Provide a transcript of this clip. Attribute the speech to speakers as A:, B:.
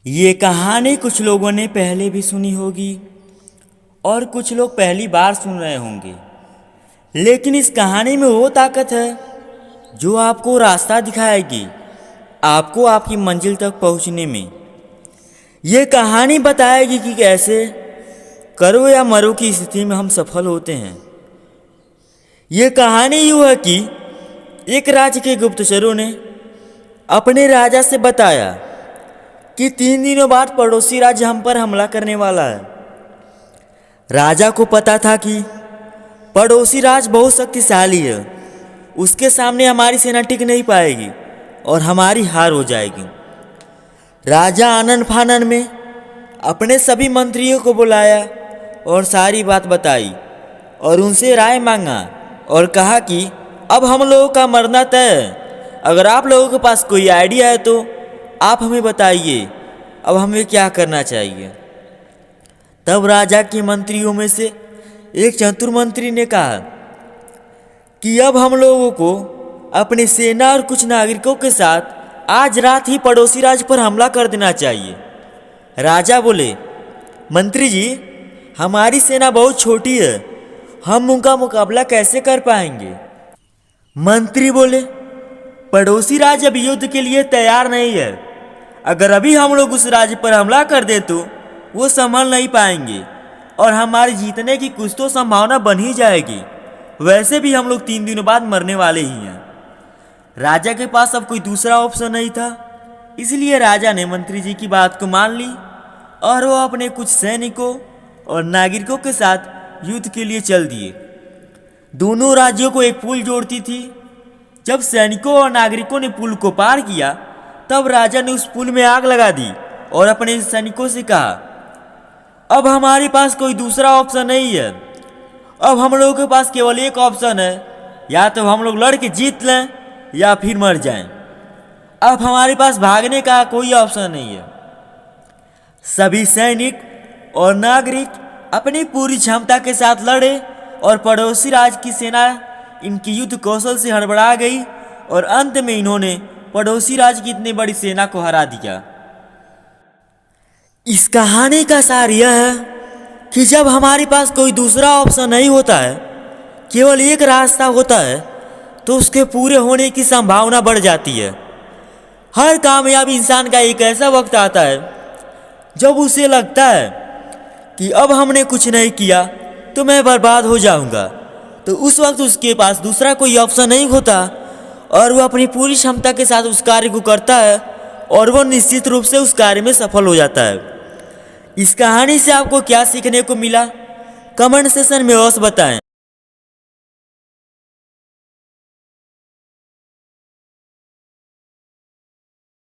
A: ये कहानी कुछ लोगों ने पहले भी सुनी होगी और कुछ लोग पहली बार सुन रहे होंगे, लेकिन इस कहानी में वो ताकत है जो आपको रास्ता दिखाएगी, आपको आपकी मंजिल तक पहुंचने में। ये कहानी बताएगी कि कैसे करो या मरो की स्थिति में हम सफल होते हैं। ये कहानी यूँ है कि एक राज्य के गुप्तचरों ने अपने राजा से बताया कि 3 दिनों बाद पड़ोसी राज्य हम पर हमला करने वाला है। राजा को पता था कि पड़ोसी राज्य बहुत शक्तिशाली है, उसके सामने हमारी सेना टिक नहीं पाएगी और हमारी हार हो जाएगी। राजा आनन फानन में अपने सभी मंत्रियों को बुलाया और सारी बात बताई और उनसे राय मांगा और कहा कि अब हम लोगों का मरना तय है। अगर आप लोगों के पास कोई आइडिया है तो आप हमें बताइए, अब हमें क्या करना चाहिए। तब राजा के मंत्रियों में से एक चतुर मंत्री ने कहा कि अब हम लोगों को अपनी सेना और कुछ नागरिकों के साथ आज रात ही पड़ोसी राज्य पर हमला कर देना चाहिए। राजा बोले, मंत्री जी, हमारी सेना बहुत छोटी है, हम उनका मुकाबला कैसे कर पाएंगे। मंत्री बोले, पड़ोसी राज्य अभी युद्ध के लिए तैयार नहीं है। अगर अभी हम लोग उस राज्य पर हमला कर दे तो वो संभल नहीं पाएंगे और हमारे जीतने की कुछ तो संभावना बन ही जाएगी। वैसे भी हम लोग 3 दिनों बाद मरने वाले ही हैं। राजा के पास अब कोई दूसरा ऑप्शन नहीं था, इसलिए राजा ने मंत्री जी की बात को मान ली और वो अपने कुछ सैनिकों और नागरिकों के साथ युद्ध के लिए चल दिए। दोनों राज्यों को एक पुल जोड़ती थी। जब सैनिकों और नागरिकों ने पुल को पार किया तब राजा ने उस पुल में आग लगा दी और अपने सैनिकों से कहा, अब हमारे पास कोई दूसरा ऑप्शन नहीं है। अब हम लोगों के पास केवल एक ऑप्शन है, या तो हम लोग लड़ के जीत लें या फिर मर जाएं। अब हमारे पास भागने का कोई ऑप्शन नहीं है। सभी सैनिक और नागरिक अपनी पूरी क्षमता के साथ लड़े और पड़ोसी राज्य की सेना इनकी युद्ध कौशल से हड़बड़ा गई और अंत में इन्होंने पड़ोसी राज्य की इतनी बड़ी सेना को हरा दिया। इस कहानी का सार यह है कि जब हमारे पास कोई दूसरा ऑप्शन नहीं होता है, केवल एक रास्ता होता है, तो उसके पूरे होने की संभावना बढ़ जाती है। हर कामयाब इंसान का एक ऐसा वक्त आता है जब उसे लगता है कि अब हमने कुछ नहीं किया तो मैं बर्बाद हो जाऊंगा। तो उस वक्त उसके पास दूसरा कोई ऑप्शन नहीं होता और वो अपनी पूरी क्षमता के साथ उस कार्य को करता है और वो निश्चित रूप से उस कार्य में सफल हो जाता है। इस कहानी से आपको क्या सीखने को मिला, कमेंट सेशन में अवश्य बताएं।